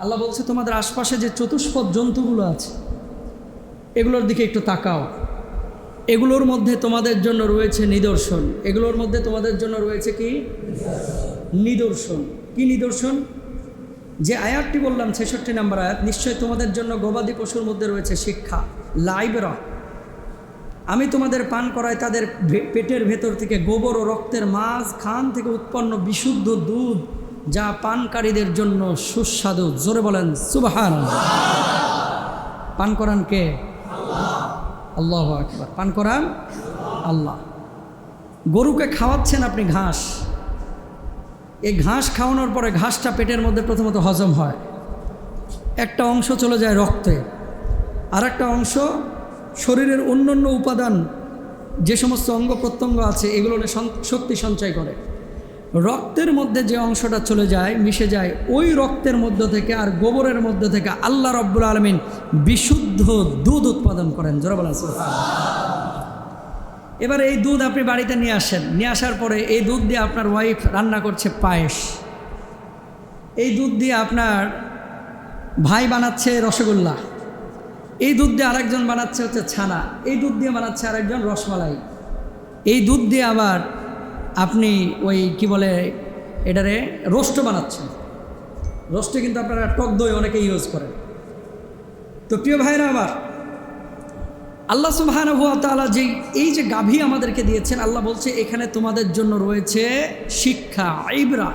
আল্লাহ বলছে তোমাদের আশপাশে যে চতুষ্পদ জন্তুগুলো আছে এগুলোর দিকে একটু তাকাও, এগুলোর মধ্যে তোমাদের জন্য রয়েছে নিদর্শন। এগুলোর মধ্যে তোমাদের জন্য রয়েছে কি নিদর্শন? কি নিদর্শন? যে আয়াতটি বললাম ৬৬ নম্বর আয়াত, নিশ্চয় তোমাদের জন্য গবাদি পশুর মধ্যে রয়েছে শিক্ষা, লাইবরা। আমি তোমাদের পান করাই তাদের পেটের ভেতর থেকে গোবর ও রক্তের মাঝ খান থেকে উৎপন্ন বিশুদ্ধ দুধ, যা পানকারীদের জন্য সুস্বাদু। জোরে বলেন সুবহানাল্লাহ। পান করান কে? আল্লাহু আকবার। পান করান আল্লাহ। গরুকে খাওয়াচ্ছেন আপনি ঘাস, এই ঘাস খাওয়ানোর পরে ঘাসটা পেটের মধ্যে প্রথমত হজম হয়, একটা অংশ চলে যায় রক্তে, আর একটা অংশ শরীরের অন্যান্য উপাদান যে সমস্ত অঙ্গ প্রত্যঙ্গ আছে এগুলো শক্তি সঞ্চয় করে। রক্তের মধ্যে যে অংশটা চলে যায়, মিশে যায়, ওই রক্তের মধ্য থেকে আর গোবরের মধ্য থেকে আল্লাহ রাব্বুল আলামিন বিশুদ্ধ দুধ উৎপাদন করেন। জোরে বলেন সুবহানাল্লাহ। এবার এই দুধ আপনি বাড়িতে নিয়ে আসেন, নিয়ে আসার পরে এই দুধ দিয়ে আপনার ওয়াইফ রান্না করছে পায়েস, এই দুধ দিয়ে আপনার ভাই বানাচ্ছে রসগোল্লা, এই দুধ দিয়ে আরেকজন বানাচ্ছে হচ্ছে ছানা, এই দুধ দিয়ে বানাচ্ছে আরেকজন রসমালাই, এই দুধ দিয়ে আবার আপনি ওই কি বলে এটারে রোস্টও বানাচ্ছেন। রোস্টে কিন্তু আপনারা টক দই অনেকে ইউজ করেন। তো প্রিয় ভাইরা, আবার আল্লাহ সুবহানাহু ওয়া তাআলা এই যে গাভী আমাদেরকে দিয়েছেন, আল্লাহ বলছে এখানে তোমাদের জন্য রয়েছে শিক্ষা, ইবরা,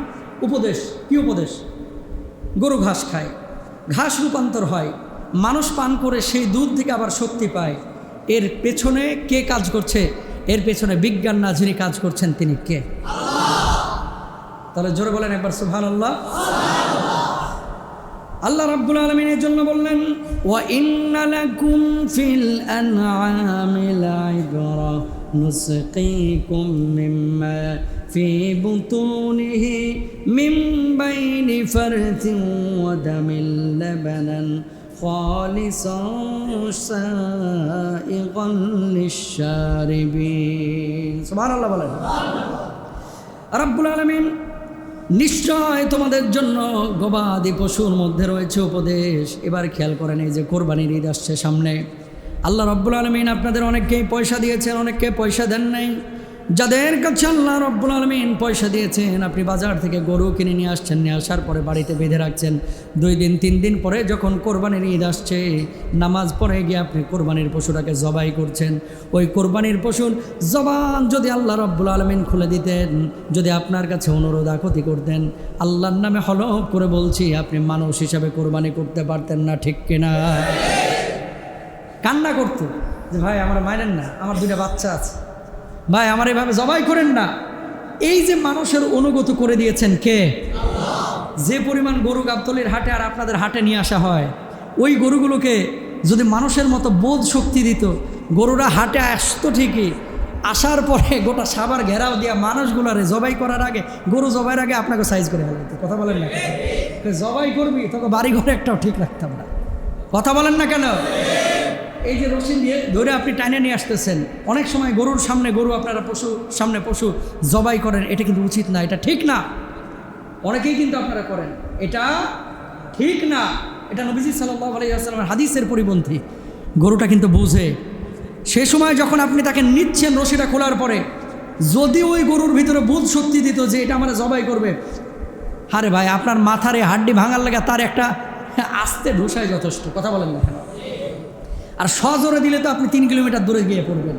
উপদেশ। কি উপদেশ? গরু ঘাস খায়, ঘাস রূপান্তর হয়, মানুষ পান করে সেই দুধ থেকে আবার শক্তি পায়। এর পেছনে কে কাজ করছে? এর পেছনে বিজ্ঞান না, যিনি কাজ করছেন তিনি কে? তাহলে জোরে বলেন একবার সুবহানাল্লাহ। আল্লাহ রাব্বুল আলামিন এর জন্য বললেন, ওয়া ইন্না লাকুম ফিল আনআমি লাইবরা নুসকিকুম মিম্মা ফি বুতুনিহি মিন বাইনি ফারথিন ওয়া দামিল লাবানান খালিসান সাইগান লিশ-শারিবিন। সুবহানাল্লাহ বলেন। রাব্বুল আলামিন নিশ্চয় তোমাদের জন্য গবাদি পশুর মধ্যে রয়েছে উপদেশ। এবার খেয়াল করেন, এই যে কোরবানির ঈদ আসছে সামনে, আল্লাহ রাব্বুল আলামিন আপনাদের অনেককেই পয়সা দিয়েছেন, অনেককে পয়সা দেন নাই। যাদের কাছে আল্লাহ রাব্বুল আলামিন পয়সা দিয়েছেন, আপনি বাজার থেকে গরু কিনে নিয়ে আসছেন, নিয়ে আসার পরে বাড়িতে বেঁধে রাখছেন। 2 দিন 3 দিন পরে যখন কোরবানির ঈদ আসছে, নামাজ পড়ে গিয়ে আপনি কোরবানির পশুটাকে জবাই করছেন। ওই কোরবানির পশুর জবান যদি আল্লাহ রাব্বুল আলামিন খুলে দিতেন, যদি আপনার কাছে অনুরোধ আকুতি করতেন, আল্লাহর নামে হলফ করে বলছি, আপনি মানুষ হিসাবে কোরবানি করতে পারতেন না। ঠিক কিনা? কান্না করতো যে ভাই আমার মানেন না, আমার 2টা বাচ্চা আছে, ভাই আমার এভাবে জবাই করেন না। এই যে মানুষের অনুগত করে দিয়েছেন কে? আল্লাহ। যে পরিমাণ গরু গাবতলীর হাটে আর আপনাদের হাটে নিয়ে আসা হয়, ওই গরুগুলোকে যদি মানুষের মতো বোধ শক্তি দিত, গরুরা হাটে আসতো ঠিকই, আসার পরে গোটা সাবার ঘেরাও দিয়া মানুষগুলারে জবাই করার আগে, গরু জবাইয়ের আগে আপনাকে সাইজ করে ফেলাইতো। কথা বলেন না? জবাই করবি তোকে বাড়ি ঘরে একটাও ঠিক রাখতাম না। কথা বলেন না কেন? এই যে রশি দিয়ে ধরে আপনি টাইনে নিয়ে আসতেছেন, অনেক সময় গরুর সামনে গরু, আপনারা পশুর সামনে পশু জবাই করেন, এটা কিন্তু উচিত না, এটা ঠিক না। অনেকেই কিন্তু আপনারা করেন, এটা ঠিক না। এটা নবীজি সাল্লাল্লাহু আলাইহি ওয়াসাল্লামের হাদিসের পরিপন্থী। গরুটা কিন্তু বুঝে। সে সময় যখন আপনি তাকে নিচ্ছেন, রশিটা খোলার পরে যদি ওই গরুর ভিতরে বোধ শক্তি দিত যে এটা আমরা জবাই করবে, আরে ভাই আপনার মাথারে হাড্ডি ভাঙার লাগে তার একটা আস্তে ঢুসায় যথেষ্ট। কথা বলেন না কেন? আর সজোরে দিলে তো আপনি 3 কিলোমিটার দূরে গিয়ে পড়বেন।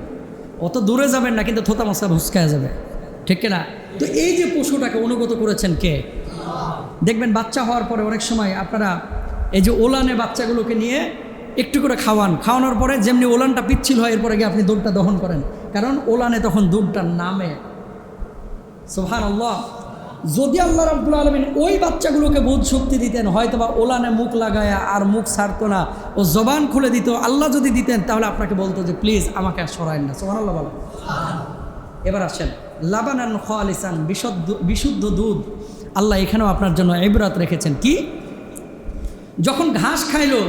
অত দূরে যাবেন না, কিন্তু থোতা মশলা ভুসকায় যাবে। ঠিক না? তো এই যে পশুটাকে অনুগত করেছেন কে? দেখবেন বাচ্চা হওয়ার পরে অনেক সময় আপনারা এই যে ওলানে বাচ্চাগুলোকে নিয়ে একটু করে খাওয়ানোর পরে যেমনি ওলানটা পিচ্ছিল হয়, এরপরে গিয়ে আপনি দুধটা দহন করেন, কারণ ওলানে তখন দুধটা নামে। সুবহানাল্লাহ। যদি আল্লাহ রাব্বুল আলামিন ওই বাচ্চাগুলোকে বোধ শক্তি দিতেন, হয়তো বা ওলানে মুখ লাগায়া আর মুখ ছাড়তো না, ও জবান খুলে দিত, আল্লাহ যদি দিতেন, তাহলে আপনাকে বলতো যে প্লিজ আমাকে আর সরায়েন না। সুবহানাল্লাহ বলেন। এবার আসেন, লাবানান খালিসান, বিশুদ্ধ দুধ। আল্লাহ এখানেও আপনার জন্য ইবরাত রেখেছেন। কি? যখন ঘাস খাইলো,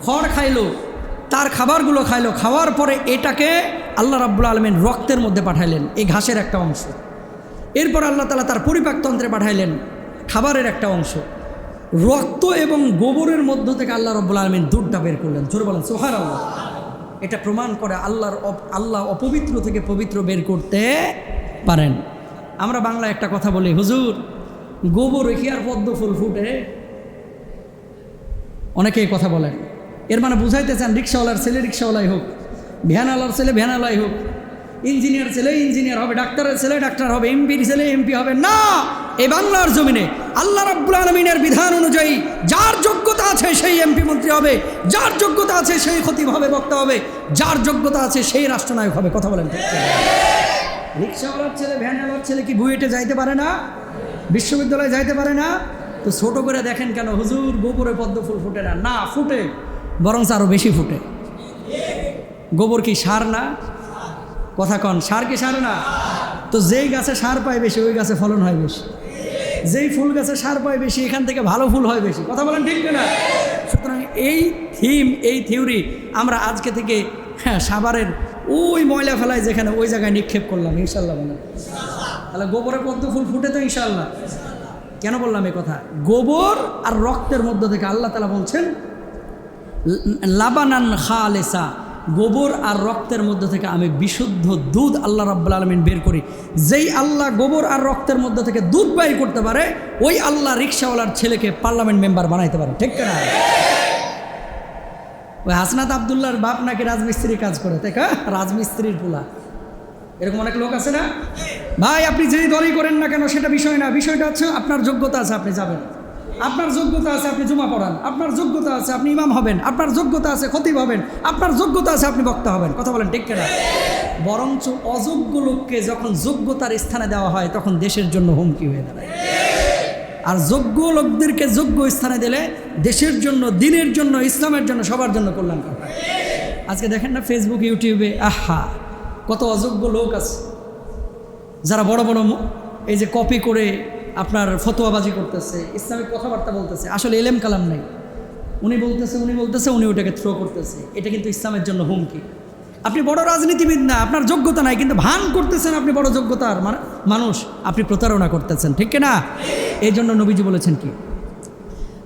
খড় খাইলো, তার খাবারগুলো খাইলো, খাওয়ার পরে এটাকে আল্লাহ রাব্বুল আলামিন রক্তের মধ্যে পাঠাইলেন, এই ঘাসের একটা অংশ। এরপর আল্লাহ তাআলা তার পরিপাকতন্ত্রে পাঠাইলেন খাবারের একটা অংশ। রক্ত এবং গোবরের মধ্য থেকে আল্লাহ রাব্বুল আলামিন দুধটা বের করলেন। জোরে বলেন সুবহানাল্লাহ। এটা প্রমাণ করে আল্লাহ অপবিত্র থেকে পবিত্র বের করতে পারেন। আমরা বাংলায় একটা কথা বলি, হুজুর গোবর রেখে আর পদ্ম ফুল ফুটে, অনেকেই কথা বলেন। এর মানে বুঝাইতে চান রিক্সাওয়ালার ছেলে রিক্সাওয়ালাই হোক, ভ্যানওয়ালার ছেলে ভ্যানওয়ালাই হোক, ইঞ্জিনিয়ার ছেলে ইঞ্জিনিয়ার হবে, ডাক্তারের ছেলে ডাক্তার হবে, এমপির ছেলে এমপি হবে না। এই বাংলার জমিনে আল্লাহ রাব্বুল আলামিনের বিধান অনুযায়ী যার যোগ্যতা আছে সেই এমপি মন্ত্রী হবে, যার যোগ্যতা আছে সেই খতিব হবে, বক্তা হবে, যার যোগ্যতা আছে সেই রাষ্ট্রনায়ক হবে। কথা বলেন। রিক্সাওয়ালার ছেলে ভ্যানওয়ালার ছেলে কি বুয়েটে যাইতে পারে না? বিশ্ববিদ্যালয়ে যাইতে পারে না? তো ছোট করে দেখেন কেন হুজুর গোবরে পদ্ম ফুল ফুটে না? না ফুটে, বরং আরও বেশি ফুটে। গোবর কি সার না? কথা কন, সার কি সার না? তো যেই গাছে সার পায় বেশি ওই গাছে ফলন হয় বেশি, যেই ফুল গাছে সার পায় বেশি এখান থেকে ভালো ফুল হয় বেশি। কথা বলেন ঠিক না? সুতরাং এই থিওরি আমরা আজকে থেকে সাভারের ওই ময়লা ফেলায় যেখানে ওই জায়গায় নিক্ষেপ করলাম ইনশাল্লাহ। বলেন তাহলে গোবরে পদ্ম ফুল ফুটে তো ইনশাল্লাহ। কেন বললাম এই কথা? গোবর আর রক্তের মধ্য থেকে আল্লাহ তাআলা বলছেন লাবানান খালেসা, গোবর আর রক্তের মধ্য থেকে আমি বিশুদ্ধ দুধ আল্লাহ রাব্বুল আলামিন বের করি। যেই আল্লাহ গোবর আর রক্তের মধ্য থেকে দুধ বাইর করতে পারে ওই আল্লাহ রিক্সাওয়ালার ছেলেকে পার্লামেন্ট মেম্বার বানাইতে পারে। ঠিক না? ওই হাসনাত আব্দুল্লাহর বাপ নাকি রাজমিস্ত্রি কাজ করে, তাই কা রাজমিস্ত্রির পোলা, এরকম অনেক লোক আছে না ভাই? আপনি যেই দলই করেন না কেন সেটা বিষয় না, বিষয়টা হচ্ছে আপনার যোগ্যতা আছে আপনি যাবেন, আপনার যোগ্যতা আছে আপনি জুমা পড়ান, আপনার যোগ্যতা আছে আপনি ইমাম হবেন, আপনার যোগ্যতা আছে খতিব হবেন, আপনার যোগ্যতা আছে আপনি বক্তা হবেন। কথা বলেন ঠিক না? বরঞ্চ অযোগ্য লোককে যখন যোগ্যতার স্থানে দেওয়া হয় তখন দেশের জন্য হুমকি হয়ে দাঁড়ায়, আর যোগ্য লোকদেরকে যোগ্য স্থানে দিলে দেশের জন্য, দিনের জন্য, ইসলামের জন্য, সবার জন্য কল্যাণকর হয়। আজকে দেখেন না ফেসবুক ইউটিউবে আহা কত অযোগ্য লোক আছে যারা বড় বড় এই যে কপি করে আপনার ফতোয়াবাজি করতেছে, ইসলামিক কথাবার্তা বলতেছে, আসলে এলেম কালাম নাই, উনি বলতেছে উনি ওটাকে থ্রো করতেছে। এটা কিন্তু ইসলামের জন্য হুমকি। আপনি বড় রাজনীতিবিদ না, আপনার যোগ্যতা নাই, কিন্তু ভান করতেছেন আপনি বড় যোগ্যতার মানুষ, আপনি প্রতারণা করতেছেন। ঠিক না? এই জন্য নবীজি বলেছেন কি,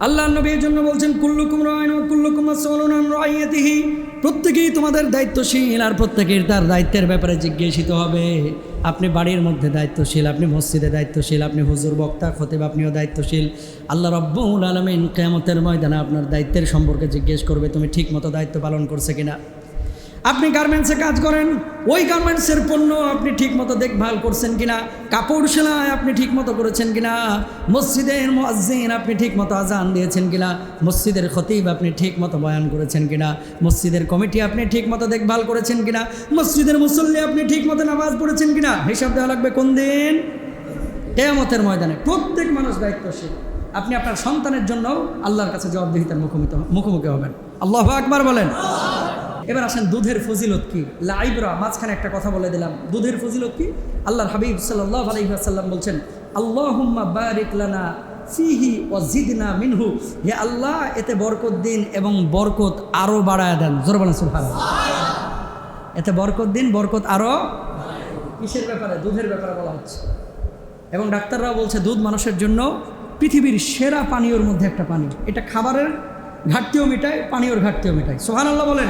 আল্লাহ নবী এর জন্য বলছেন কুল্লুকুম রাইন ওয়া কুল্লুকুম মাসউলুন আন রাইয়াতিহি, প্রত্যেকেই তোমাদের দায়িত্বশীল আর প্রত্যেকের তার দায়িত্বের ব্যাপারে জিজ্ঞাসিত হবে। আপনি বাড়ির মধ্যে দায়িত্বশীল, আপনি মসজিদে দায়িত্বশীল, আপনি হুজুর বক্তা খতিব আপনিও দায়িত্বশীল। আল্লাহ রাব্বুল আলামিন কিয়ামতের ময়দানে আপনার দায়িত্বের সম্পর্কে জিজ্ঞেস করবে তুমি ঠিকমতো দায়িত্ব পালন করছে কিনা। আপনি গার্মেন্টসে কাজ করেন, ওই গার্মেন্টসের পণ্য আপনি ঠিকমতো দেখভাল করছেন কিনা, কাপড় সেলাই আপনি ঠিকমতো করেছেন কিনা, মসজিদের মুয়াজ্জিন আপনি ঠিকমতো আজান দিয়েছেন কিনা, মসজিদের খতিব আপনি ঠিকমতো বয়ান করেছেন কিনা, মসজিদের কমিটি আপনি ঠিকমতো দেখভাল করেছেন কিনা, মসজিদের মুসল্লি আপনি ঠিকমতো নামাজ পড়েছেন কিনা। হিসাব দেওয়া লাগবে কোন দিন? কিয়ামতের ময়দানে। প্রত্যেক মানুষ দায়িত্বশীল। আপনি আপনার সন্তানের জন্য আল্লাহর কাছে জবাবদিহিতার মুখোমুখি হবেন। আল্লাহু আকবার বলেন। এবার আসেন দুধের ফজিলত কি। লাইব্রা মাঝখানে একটা কথা বলে দিলাম, দুধের ফজিলত কি। আল্লাহর হাবিব সাল্লাল্লাহু আলাইহি ওয়াসাল্লাম বলছেন আল্লাহুম্মা বারিক লানা ফিহি ওয়া জিদনা মিনহু, হে আল্লাহ এতে বরকত দিন এবং বরকত আরও বাড়ায় দেন। জোরে বলেন সুবহানাল্লাহ। এতে বরকত দিন, বরকত আরও। কিসের ব্যাপারে? দুধের ব্যাপারে বলা হচ্ছে। এবং ডাক্তাররাও বলছে দুধ মানুষের জন্য পৃথিবীর সেরা পানীয়র মধ্যে একটা পানি। এটা খাবারের ঘাটতিও মেটায়, পানীয়র ঘাটতিও মেটায়। সুবহানাল্লাহ বলেন।